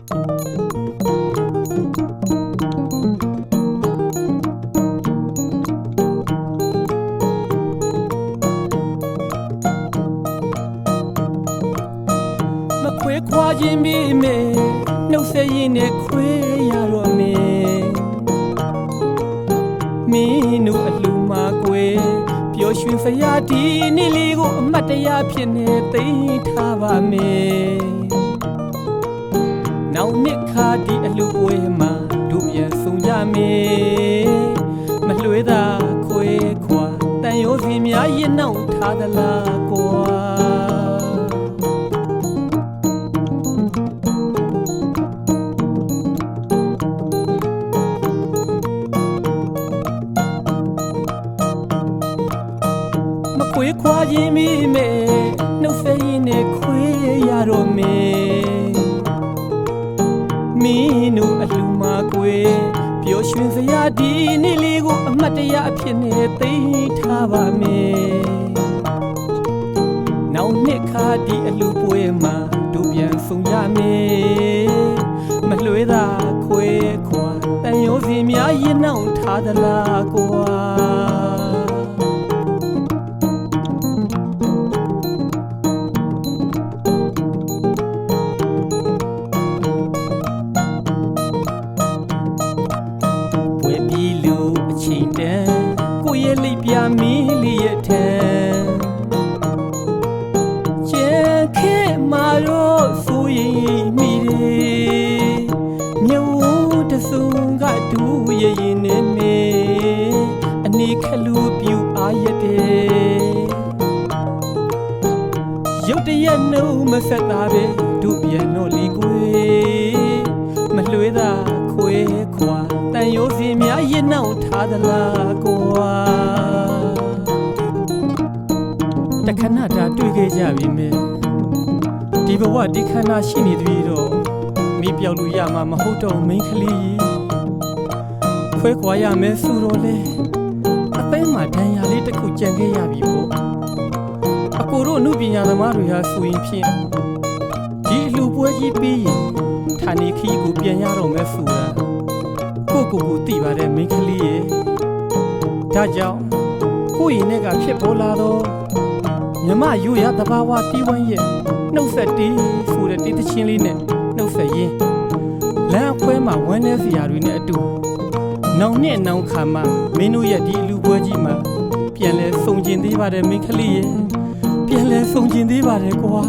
ခွေခွာခြင်းမိမေနှုတ်ဆက်ရင်းနဲ့ခွေရတော့မေမင်းတို့အလူမာကွယ်ပျော်ရွှင်စရာဒီနေ့လေးကိုအမတ်တရားဖြစ်နေသိထားပါမယ်နောက်နှစ်ခါဒီအလူပွဲမှာတို့ပြန်ဆုံကြမယ်မလွဲသာခွေခွာတန်ရိုးစီများရင်နှောက်ထားသလားကွာခွေခွာခြင်းမိမေနှုတ်ဆက်ရင်းနဲ့ခွေရတော့မေမင်းတို့အလူမာကွယ်ပျော်ရွှင်စရာဒီနေ့လေးကိုအမတ်တရားအဖြစ်နဲ့သိထားပါမယ်နောက်နှစ်ခါဒီအလူပွဲမှာတို့ပြန်ဆုံရမယ်မလွဲသာခွေခွာတန်ရိုးစီများရင်နှောက်ထားသလားကွာကိုရဲ့လိပ်ပြမီးလေးရဲ့ထံကျန်ခဲမာရောဆိုရင်မိတယ်မြဝတဆုံကဒူရဲ့ရင်နဲ့မေအနေခလူပြူအားရတဲ့ရုတ်တရက်နှုံမဆက်တာပဲတို့ပြန်တော့လီကွယ်မလွဲသာခွေခွာတန်ရိုးစီများရင်နှောက်ထားသလားကွာတခဏတာတွေ့ခဲ့ကြပြီမေဒီဘဝဒီခန္ဓာရှိနေသည်တော့မိပြောက်လို့ရမှာမဟုတ်တော့မင်းကလေးခွဲခွာရမယ်ဆိုတော့လေအသိမှဒဏ်ရာလေးတစ်ခုကြံခဲ့ရပြီပေါ့အကိုတို့အမှုပညာသမားတွေဟာဆိုရင်ဖြင့်ဒီအလူပွဲကြီးပြီးရင်ဌာနေခီးကိုပြန်ရတော့မယ်ဆိုတာကိုသိပါတယ်မိန်းကလေးရဲ့ဒါကြောင့်ကိုယ့်ရင်ထဲကဖြစ်ပေါ်လာတော့မြမရိုးရသဘာဝတီးဝိုင်းရဲ့နှုတ်ဆက်တီးဆိုတဲ့တီးသချင်းလေးနဲ့နှုတ်ဆက်ရင်းလမ်းအခွဲမှာဝမ်းနည်းစရာတွေနဲ့အတူနောင်နဲ့နောင်ခါမှာမင်းတို့ရဲ့ဒီအလူပွဲကြီးမှာပြန်လဲဆုံကျင်သေးပါတယ်မိန်းကလေးရဲ့ပြန်လဲဆုံကျင်သေးပါတယ်ကွာ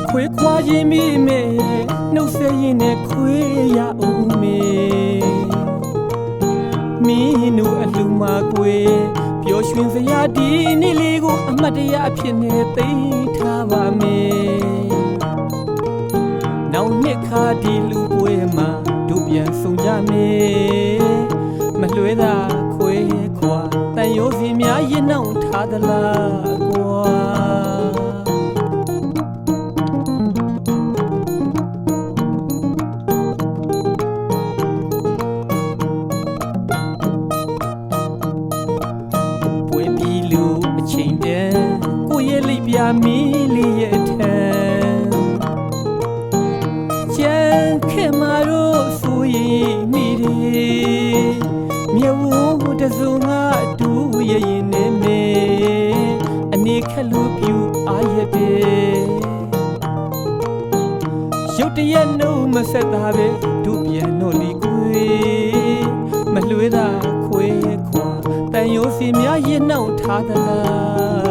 ခွေခွာခြင်းမိမေနှုတ်ဆက်ရင်းနဲ့ခွေရအောင်မေမင်းတို့အလူမာကွယ်ပျော်ရွှင်စရာဒီနေ့လေးကိုအမတ်တရားအဖြစ်နဲ့သိထားပါမယ်နောက်နှစ်ခါဒီလူပွဲမှာတို့ပြန်ဆုံကြမယ်မလွဲသာခွေခွာတန်ရိုးစီများရင်နှောက်ထားသလားကွာကိုရဲ့လိပ်ပြမီးလေးရဲ့ထံကျန်ခဲမာရောဆိုရင်မိတယ်မြဝတဆုံကဒူရဲ့ရင်နဲ့မေအနေခလူပြူအားရတဲ့ရုတ်တရက်နှုံမဆက်တာပဲတို့ပြန်တော့လီကွယ်မလွဲသာခွေခွာတန်ရိုးစီများရင်နှောက်ထားသလား